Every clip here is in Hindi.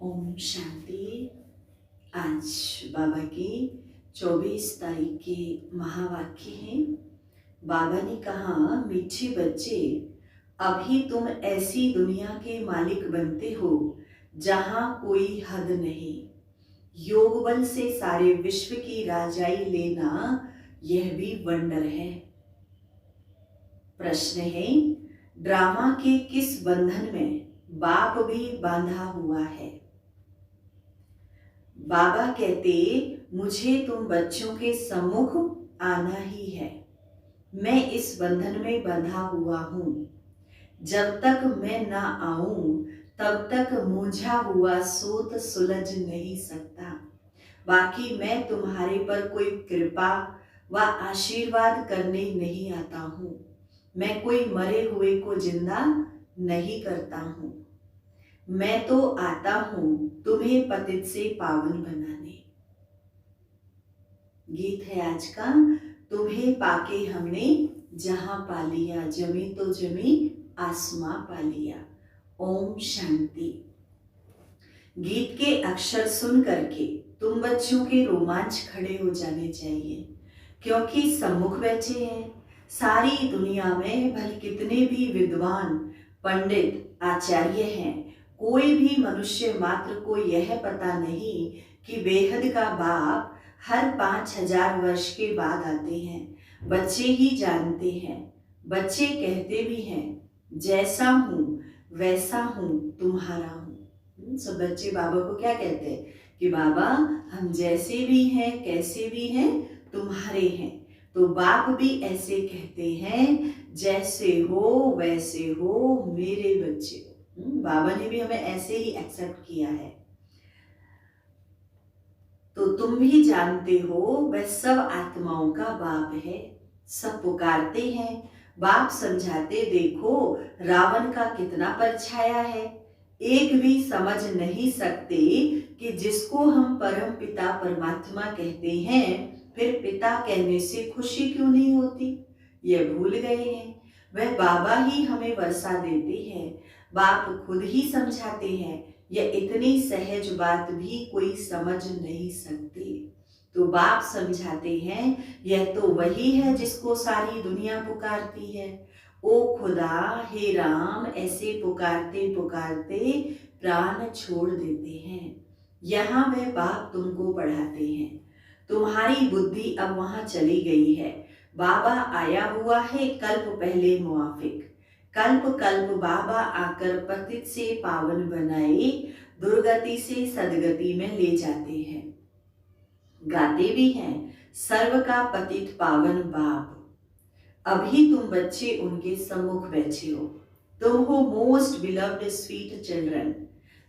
ओम शांति। आज बाबा की 24 तारीख के महावाक्य हैं। बाबा ने कहा, मीठे बच्चे, अभी तुम ऐसी दुनिया के मालिक बनते हो जहां कोई हद नहीं। योग बल से सारे विश्व की राजाई लेना यह भी वंडर है। प्रश्न है, ड्रामा के किस बंधन में बाप भी बांधा हुआ है? बाबा कहते, मुझे तुम बच्चों के सम्मुख आना ही है। मैं इस बंधन में बंधा हुआ हूं। जब तक मैं ना आऊं तब तक मूंझा हुआ सोत सुलझ नहीं सकता। बाकी मैं तुम्हारे पर कोई कृपा व आशीर्वाद करने नहीं आता हूं। मैं कोई मरे हुए को जिंदा नहीं करता हूं। मैं तो आता हूं तुम्हें पतित से पावन बनाने। गीत है आज का, तुम्हें पाके हमने जहां पा लिया, जमी तो जमी आसमां पा लिया। ओम शांति। गीत के अक्षर सुन करके तुम बच्चों के रोमांच खड़े हो जाने चाहिए, क्योंकि सम्मुख बैठे हैं सारी दुनिया में भले कितने भी विद्वान पंडित आचार्य हैं, कोई भी मनुष्य मात्र को यह पता नहीं कि बेहद का बाप हर 5000 वर्ष के बाद आते हैं। बच्चे ही जानते हैं। बच्चे कहते भी हैं, जैसा हूं वैसा हूं तुम्हारा हूं। सब बच्चे बाबा को क्या कहते हैं कि बाबा हम जैसे भी हैं, कैसे भी हैं, तुम्हारे हैं। तो बाप भी ऐसे कहते हैं, जैसे हो वैसे हो मेरे बच्चे। बाबा ने भी हमें ऐसे ही एक्सेप्ट किया है। तो तुम भी जानते हो वह सब आत्माओं का बाप है। सब पुकारते हैं, बाप समझाते, देखो रावण का कितना परछाया है। एक भी समझ नहीं सकते कि जिसको हम परम पिता परमात्मा कहते हैं, फिर पिता कहने से खुशी क्यों नहीं होती। यह भूल गए हैं। वह बाबा ही हमें वर्षा देते हैं। बाप खुद ही समझाते हैं, यह इतनी सहज बात भी कोई समझ नहीं सकती। तो बाप समझाते हैं, यह तो वही है जिसको सारी दुनिया पुकारती है। ओ खुदा, हे राम, ऐसे पुकारते पुकारते प्राण छोड़ देते हैं। यहाँ वह बाप तुमको पढ़ाते हैं। तुम्हारी बुद्धि अब वहां चली गई है। बाबा आया हुआ है कल्प पहले मुआफिक। कल्प कल्प बाबा आकर पतित से पावन बनाए, दुर्गति से सदगति में ले जाते हैं। गाते भी हैं, सर्व का पतित पावन बाप। अभी तुम बच्चे उनके सम्मुख बैठे हो। तुम हो मोस्ट बिलव्ड स्वीट चिल्ड्रन।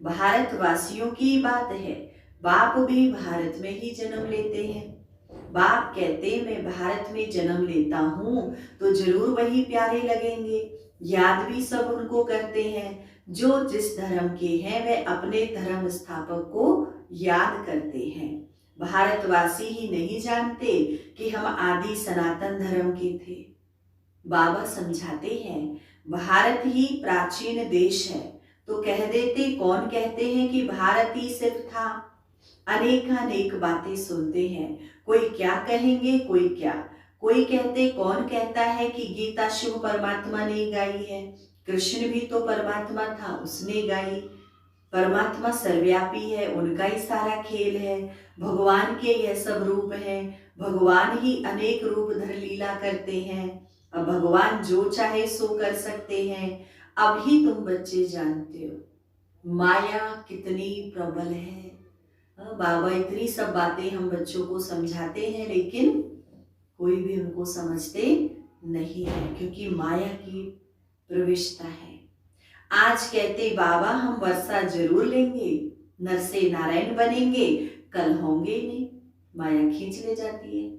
भारतवासियों की बात है, बाप भी भारत में ही जन्म लेते हैं। बाप कहते, मैं भारत में जन्म लेता हूं तो जरूर वही प्यारे लगेंगे। याद भी सब उनको करते हैं। जो जिस धर्म के हैं वे अपने धर्म स्थापक को याद करते हैं। भारतवासी ही नहीं जानते कि हम आदि सनातन धर्म के थे। बाबा समझाते हैं, भारत ही प्राचीन देश है तो कह देते, कौन कहते हैं कि भारत ही सिर्फ था। अनेक बातें सुनते हैं, कोई क्या कहेंगे, कोई क्या। कोई कहते, कौन कहता है कि गीता शिव परमात्मा ने गाई है। कृष्ण भी तो परमात्मा था, उसने गाई। परमात्मा सर्वव्यापी है, उनका ही सारा खेल है। भगवान के यह सब रूप हैं। भगवान ही अनेक रूप धर लीला करते हैं। अब भगवान जो चाहे सो कर सकते हैं। अभी तुम बच्चे जानते हो माया कितनी प्रबल है। बाबा इतनी सब बातें हम बच्चों को समझाते हैं, लेकिन कोई भी उनको समझते नहीं है, क्योंकि माया की प्रविष्टा है। आज कहते बाबा हम वर्षा जरूर लेंगे, नर से नारायण बनेंगे, कल होंगे नहीं। माया खींच ले जाती है।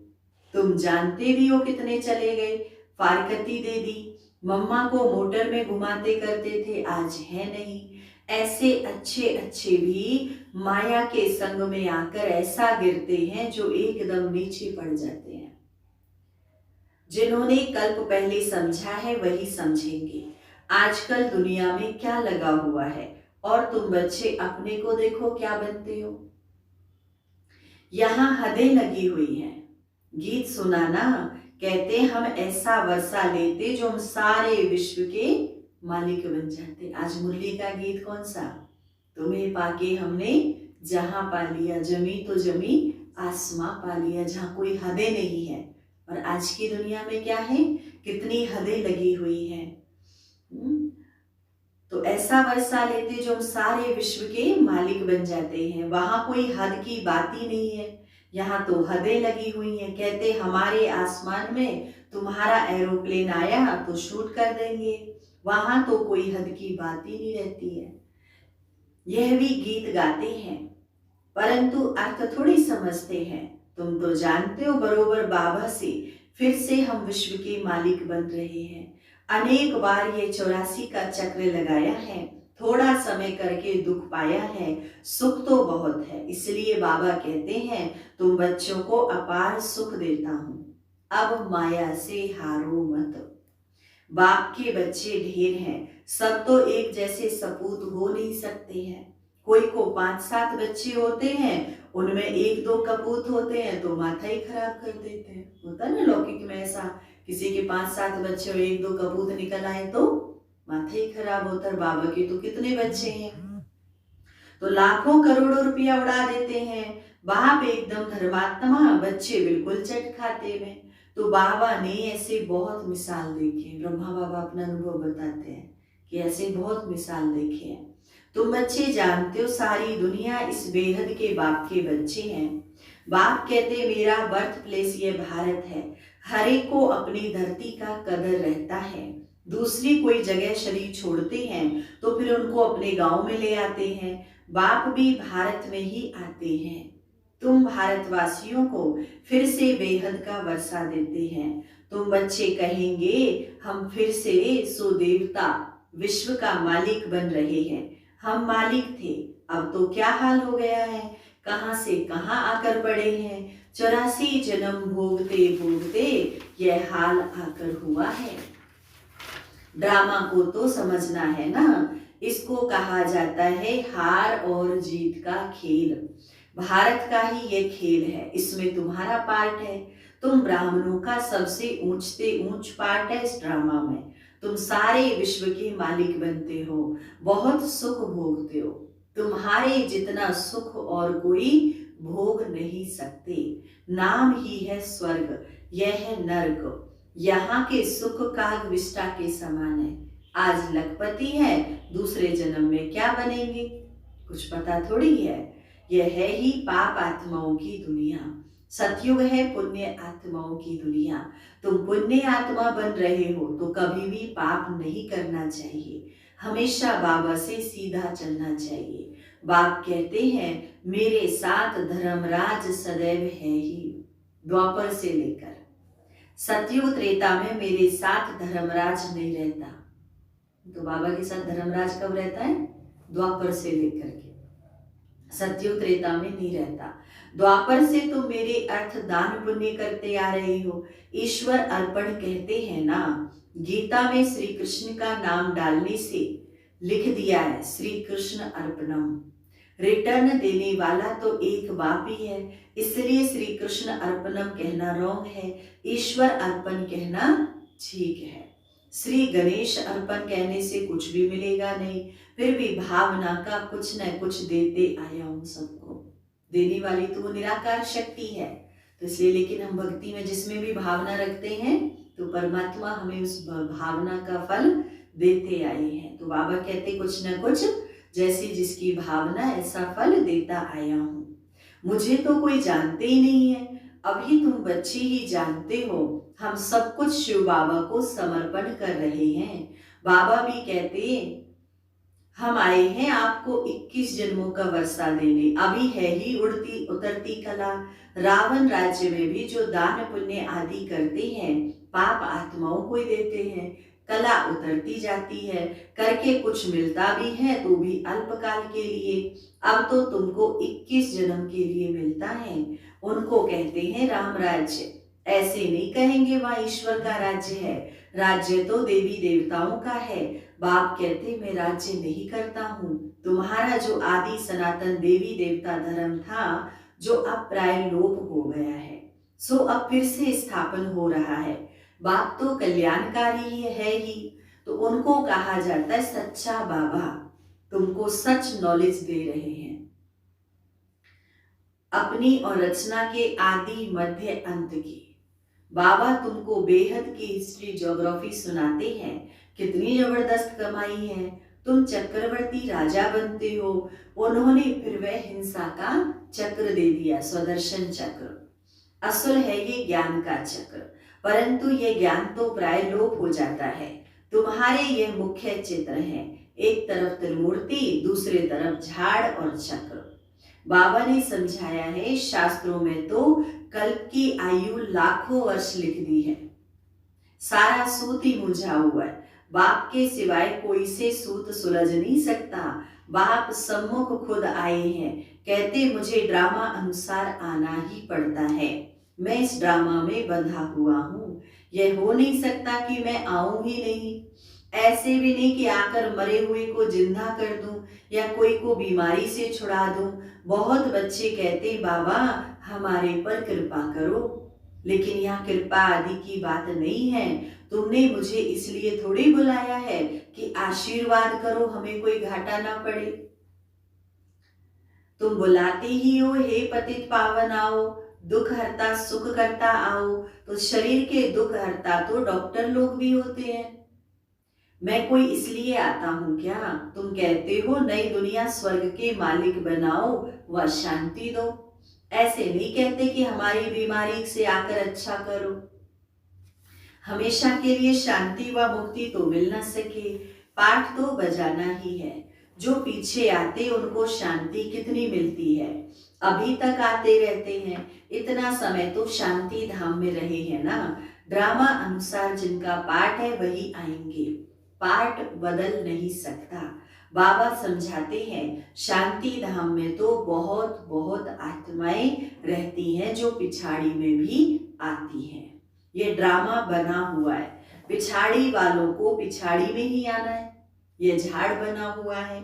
तुम जानते भी हो कितने चले गए, फारकती दे दी। मम्मा को मोटर में घुमाते करते थे, आज है नहीं। ऐसे अच्छे अच्छे भी माया के संग में आकर ऐसा गिरते हैं जो एकदम नीचे पड़ जाते हैं। जिन्होंने कल्प पहले समझा है वही समझेंगे। आजकल दुनिया में क्या लगा हुआ है, और तुम बच्चे अपने को देखो क्या बनते हो। यहाँ हदें लगी हुई हैं। गीत सुनाना, कहते हम ऐसा वर्षा लेते जो हम सारे विश्व के मालिक बन जाते। आज मुरली का गीत कौन सा? तुम्हें पाके हमने जहां पा लिया, जमी तो जमी आसमां पा लिया, जहां कोई हदें नहीं है। और आज की दुनिया में क्या है, कितनी हदें लगी हुई हैं। तो ऐसा वर्षा लेते जो हम सारे विश्व के मालिक बन जाते हैं। वहां कोई हद की बात ही नहीं है, यहाँ तो हदें लगी हुई हैं। कहते हमारे आसमान में तुम्हारा एरोप्लेन आया तो शूट कर देंगे। वहां तो कोई हद की बात ही नहीं रहती है। यह भी गीत गाते हैं परंतु अर्थ थोड़ी समझते हैं। तुम तो जानते हो बरोबर बाबा से फिर से हम विश्व के मालिक बन रहे हैं। अनेक बार ये 84 का चक्र लगाया है, थोड़ा समय करके दुख पाया है, सुख तो बहुत है। इसलिए बाबा कहते हैं तुम बच्चों को अपार सुख देता हूं, अब माया से हारो मत। बाप के बच्चे ढेर हैं, सब तो एक जैसे सपूत हो नहीं सकते हैं। कोई को 5-7 बच्चे होते हैं, उनमें 1-2 कपूत होते हैं तो माथा ही खराब कर देते हैं। होता है ना लौकिक में ऐसा, किसी के 5-7 बच्चे और 1-2 कपूत निकल आए तो माथा ही खराब होता है। बाबा के तो कितने बच्चे हैं, तो लाखों करोड़ों रुपया उड़ा देते हैं। बाप एकदम धर्मात्मा, बच्चे बिल्कुल चट खाते में। तो बाबा ने ऐसे बहुत मिसाल देखे। ब्रह्मा बाबा अपना अनुभव बताते हैं कि ऐसे बहुत मिसाल देखे हैं। तुम बच्चे जानते हो सारी दुनिया इस बेहद के बाप के बच्चे हैं। बाप कहते मेरा बर्थ प्लेस ये भारत है। हर एक को अपनी धरती का कदर रहता है। दूसरी कोई जगह शरीर छोड़ते हैं तो फिर उनको अपने गांव में ले आते हैं। बाप भी भारत में ही आते हैं। तुम भारतवासियों को फिर से बेहद का वर्षा देते हैं। तुम बच्चे कहेंगे हम फिर से सुदेवता विश्व का मालिक बन रहे हैं। हम मालिक थे, अब तो क्या हाल हो गया है, कहां से कहां आकर पड़े हैं। 84 जन्म भोगते भोगते यह हाल आकर हुआ है। ड्रामा को तो समझना है ना, इसको कहा जाता है हार और जीत का खेल। भारत का ही ये खेल है, इसमें तुम्हारा पार्ट है। तुम ब्राह्मणों का सबसे ऊंचते ऊंच पार्ट है इस ड्रामा में। तुम सारे विश्व के मालिक बनते हो, बहुत सुख भोगते हो। तुम्हारे जितना सुख और कोई भोग नहीं सकते। नाम ही है स्वर्ग, यह है नर्क। यहाँ के सुख काग विष्टा के समान है। आज लखपति है, दूसरे जन्म में क्या बनेंगे कुछ पता थोड़ी है। यह है ही पाप आत्माओं की दुनिया, सतयुग है पुण्य आत्माओं की दुनिया। तुम पुण्य आत्मा बन रहे हो तो कभी भी पाप नहीं करना चाहिए, हमेशा बाबा से सीधा चलना चाहिए। बाप कहते हैं मेरे साथ धर्मराज सदैव है ही। द्वापर से लेकर सतयुग त्रेता में मेरे साथ धर्मराज नहीं रहता, तो बाबा के साथ धर्मराज कब रहता है? द्वापर से लेकर के सतयुग त्रेता में नहीं रहता। द्वापर से तुम मेरे अर्थ दान पुण्य करते आ रहे हो। ईश्वर अर्पण कहते हैं ना, गीता में श्री कृष्ण का नाम डालने से लिख दिया है श्री कृष्ण अर्पणम। रिटर्न देने वाला तो एक बाप ही है, इसलिए श्री कृष्ण अर्पणम कहना रॉन्ग है, ईश्वर अर्पण कहना ठीक है। श्री गणेश अर्पण कहने से कुछ भी मिलेगा नहीं, फिर भी भावना का कुछ न कुछ देते आया हूं सबको। देने वाली तो वो निराकार शक्ति है, तो इसलिए लेकिन हम भक्ति में जिसमें भी भावना रखते हैं तो परमात्मा हमें उस भावना का फल देते आए हैं। तो बाबा कहते कुछ न कुछ जैसी जिसकी भावना ऐसा फल देता आया हूं। मुझे तो कोई जानते ही नहीं है, अभी तुम बच्चे ही जानते हो। हम सब कुछ शिव बाबा को समर्पण कर रहे हैं। बाबा भी कहते हम आए हैं आपको 21 जन्मों का वर्षा देने, अभी है ही उड़ती उतरती कला। रावण राज्य में भी जो दान पुण्य आदि करते हैं पाप आत्माओं को ही देते हैं, कला उतरती जाती है, करके कुछ मिलता भी है तो भी अल्पकाल के लिए। अब तो तुमको 21 जन्म के लिए मिलता है, उनको कहते हैं राम राज्य। ऐसे नहीं कहेंगे वहां ईश्वर का राज्य है, राज्य तो देवी देवताओं का है। बाप कहते मैं राज्य नहीं करता हूँ। तुम्हारा जो आदि सनातन देवी देवता धर्म था, जो अब प्राय लोप हो गया है, सो अब फिर से स्थापन हो रहा है। बाप तो कल्याणकारी ही है ही, तो उनको कहा जाता है सच्चा बाबा। तुमको सच नॉलेज दे रहे हैं, अपनी और रचना के आदि मध्य अंत की। बाबा तुमको बेहद की हिस्ट्री ज्योग्राफी सुनाते हैं, कितनी जबरदस्त कमाई है। तुम चक्रवर्ती राजा बनते हो, उन्होंने फिर वह हिंसा का चक्र दे दिया, स्वदर्शन चक्र। असल है ये ज्ञान का चक्र, परंतु ये ज्ञान तो प्राय लोप हो जाता है। तुम्हारे ये मुख्य चित्र हैं, एक तरफ त्रिमूर्ति, दूसरे तरफ झाड़ और चक्र। बाबा ने समझाया है, शास्त्रों में तो कल्प की आयु लाखों वर्ष लिख दी है। सारा सूत ही मुरझा हुआ है। बाप के सिवाय कोई से सूत सुलझ नहीं सकता। बाप सम्मुख खुद आए हैं, कहते मुझे ड्रामा अनुसार आना ही पड़ता है। मैं इस ड्रामा में बंधा हुआ हूँ। यह हो नहीं सकता कि मैं आऊं ही नहीं। ऐसे भी नहीं कि आकर मरे हुए को जिंदा कर दूं या कोई को बीमारी से छुड़ा दूं। बहुत बच्चे कहते बाबा हमारे पर कृपा करो, लेकिन यहाँ कृपा आदि की बात नहीं है। तुमने मुझे इसलिए थोड़ी बुलाया है कि आशीर्वाद करो, हमें कोई घाटा ना पड़े। तुम बुलाते ही हो, हे पतित पावन आओ, दुख हरता सुख करता आओ। तो शरीर के दुख हरता तो डॉक्टर लोग भी होते हैं। मैं कोई इसलिए आता हूं क्या? तुम कहते हो नई दुनिया स्वर्ग के मालिक बनाओ व शांति दो। ऐसे नहीं कहते कि हमारी बीमारी से आकर अच्छा करो। हमेशा के लिए शांति व मुक्ति तो मिल न सके, पाठ तो बजाना ही है। जो पीछे आते उनको शांति कितनी मिलती है, अभी तक आते रहते हैं। इतना समय तो शांति धाम में रहे हैं ना। ड्रामा अनुसार जिनका पाठ है वही आएंगे, पाठ बदल नहीं सकता। बाबा समझाते हैं शांति धाम में तो बहुत बहुत आत्माएं रहती हैं जो पिछाड़ी में भी आती हैं। ये ड्रामा बना हुआ है, पिछाड़ी वालों को पिछाड़ी में ही आना है। ये झाड़ बना हुआ है,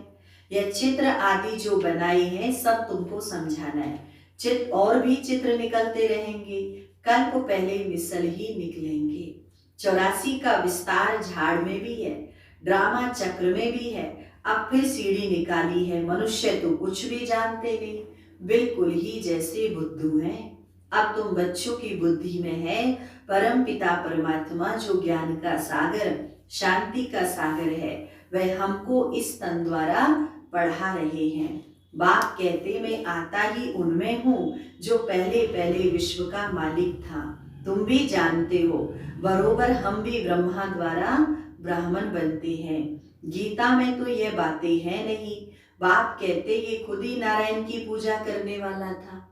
यह चित्र आदि जो बनाए हैं सब तुमको समझाना है। चित्र और भी चित्र निकलते रहेंगे, कल्प पहले मिसल ही निकलेंगे। 84 का विस्तार झाड़ में भी है, ड्रामा चक्र में भी है। अब फिर सीढ़ी निकाली है। मनुष्य तो कुछ भी जानते नहीं, बिल्कुल ही जैसे बुद्धू हैं। अब तुम बच्चों की बुद्धि में है। परम पिता परमात्मा जो ज्ञान का सागर, शांति का सागर है, वह हमको इस तन द्वारा पढ़ा रहे हैं। बाप कहते मैं आता ही उनमें हूँ जो पहले पहले विश्व का मालिक था। तुम भी जानते हो, बरोबर हम भी ब्रह्मा द्वारा ब्राह्मण बनते हैं। गीता में तो ये बातें हैं नहीं। बाप कहते ये खुद ही नारायण की पूजा करने वाला था।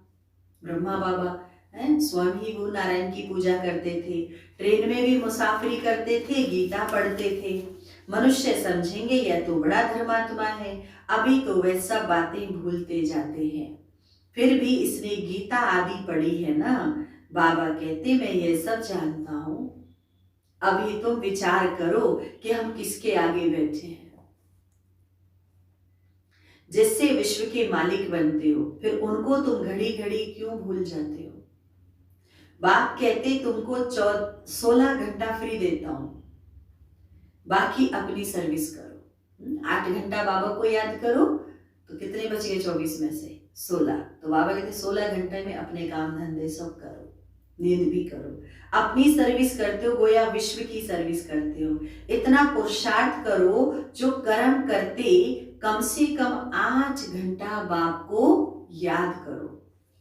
ब्रह्मा बाबा स्वयं ही वो नारायण की पूजा करते थे, ट्रेन में भी मुसाफरी करते थे, गीता पढ़ते थे। मनुष्य समझेंगे यह तो बड़ा धर्मात्मा है, अभी तो वह सब बातें भूलते जाते हैं। फिर भी इसने गीता आदि पढ़ी है ना। बाबा कहते मैं ये सब जानता हूँ। अभी तुम विचार करो कि हम किसके आगे बैठे हैं। जिससे विश्व के मालिक बनते हो, फिर उनको तुम घड़ी घड़ी क्यों भूल जाते हो? बाप कहते तुमको 16 घंटा फ्री देता हूं, बाकी अपनी सर्विस करो। 8 घंटा बाबा को याद करो तो कितने बच गए 24 में से 16। तो बाबा कहते 16 घंटे में अपने काम धंधे सब करो, नींद भी करो, अपनी सर्विस करते हो गोया विश्व की सर्विस करते हो। इतना पुरुषार्थ करो, जो कर्म करते कम से कम 8 घंटा बाप को याद करो।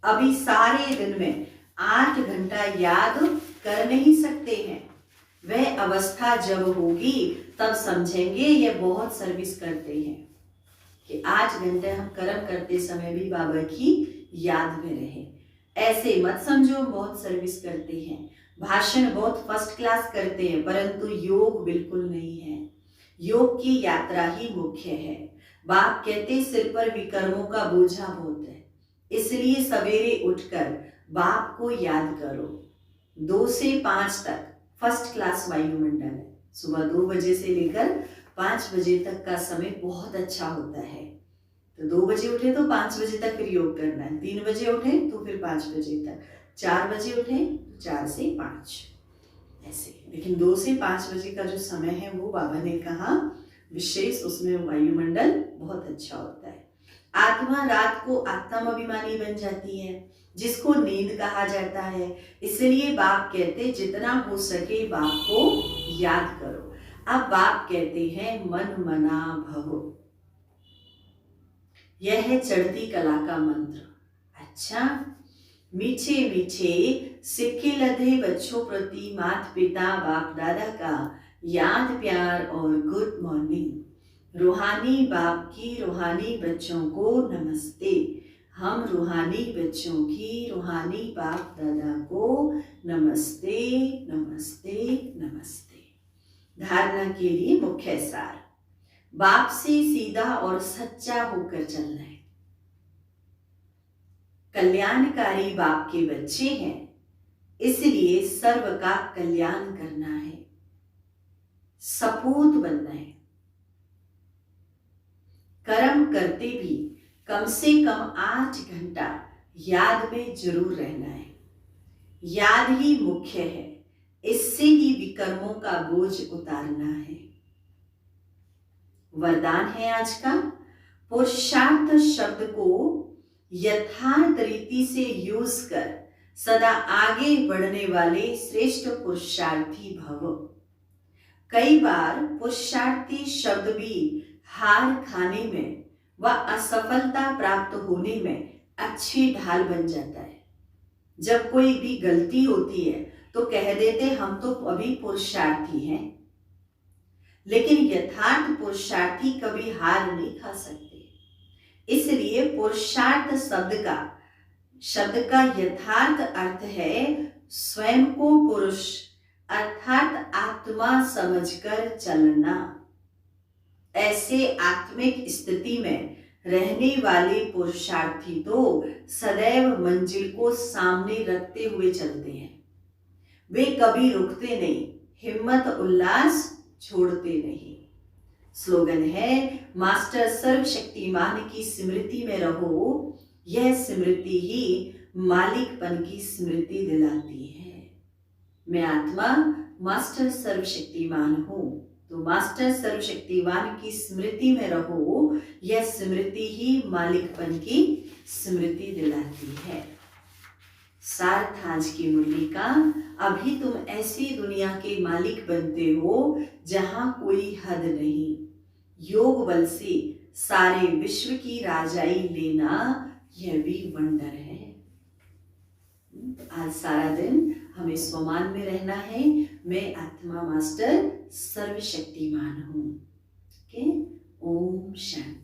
अभी सारे दिन में 8 घंटा याद कर नहीं सकते हैं। वह अवस्था जब होगी तब समझेंगे ये बहुत सर्विस करते हैं, कि 8 घंटे हम कर्म करते समय भी बाबा की याद में रहे। ऐसे मत समझो बहुत सर्विस करते हैं, भाषण बहुत फर्स्ट क्लास करते हैं, परंतु योग बिल्कुल नहीं है। योग की यात्रा ही मुख्य है। बाप कहते सिर पर विकर्मों का बोझा बहुत है, इसलिए सवेरे उठकर बाप को याद करो। 2 से 5 तक फर्स्ट क्लास वायुमंडल है। सुबह 2 बजे से लेकर 5 बजे तक का समय बहुत अच्छा होता है। तो 2 बजे उठे तो 5 बजे तक फिर योग करना है, 3 बजे उठे तो फिर 5 बजे तक, 4 बजे उठे तो 4 से 5 ऐसे। लेकिन 2 से 5 बजे का जो समय है वो बाबा ने कहा विशेष, उसमें वायुमंडल बहुत अच्छा होता है। आत्मा रात को आत्माभिमानी बन जाती है, जिसको नींद कहा जाता है। इसलिए बाप कहते जितना हो सके बाप को याद करो। अब बाप कहते हैं मन मना भव, यह है चढ़ती कला का मंत्र। अच्छा, मीठे मीठे सिक्के लदे बच्चों प्रति माता पिता बाप दादा का याद प्यार और गुड मॉर्निंग। रूहानी बाप की रूहानी बच्चों को नमस्ते। हम रूहानी बच्चों की रूहानी बाप दादा को नमस्ते नमस्ते नमस्ते। धारणा के लिए मुख्य सार, बाप से सीधा और सच्चा होकर चलना है। कल्याणकारी बाप के बच्चे हैं, इसलिए सर्व का कल्याण करना है, सपूत बनना है। कर्म करते भी कम से कम 8 घंटा याद में जरूर रहना है। याद ही मुख्य है, इससे ही विकर्मों का बोझ उतारना है। वरदान है आज का, पुरुषार्थ शब्द को यथार्थ रीति से यूज कर सदा आगे बढ़ने वाले श्रेष्ठ पुरुषार्थी भव। कई बार पुरुषार्थी शब्द भी हार खाने में व असफलता प्राप्त होने में अच्छी ढाल बन जाता है। जब कोई भी गलती होती है तो कह देते हम तो अभी पुरुषार्थी हैं, लेकिन यथार्थ पुरुषार्थी कभी हार नहीं खा सकते। इसलिए पुरुषार्थ शब्द का यथार्थ अर्थ है स्वयं को पुरुष अर्थात आत्मा समझकर चलना। ऐसे आत्मिक स्थिति में रहने वाले पुरुषार्थी तो सदैव मंजिल को सामने रखते हुए चलते हैं। वे कभी रुकते नहीं, हिम्मत उल्लास छोड़ते नहीं। स्लोगन है, मास्टर सर्वशक्तिमान की स्मृति में रहो, यह स्मृति ही मालिकपन की स्मृति दिलाती है। मैं आत्मा मास्टर सर्वशक्तिमान हूं, तो मास्टर सर्वशक्तिमान की स्मृति में रहो, यह स्मृति ही मालिकपन की स्मृति दिलाती है। सार्थ आज की मुरली का, अभी तुम ऐसी दुनिया के मालिक बनते हो जहां कोई हद नहीं। योग बल से सारे विश्व की राजाई लेना, यह भी वंडर है। आज सारा दिन हमें स्वमान में रहना है, मैं आत्मा मास्टर सर्वशक्तिमान हूं। ओम शांति।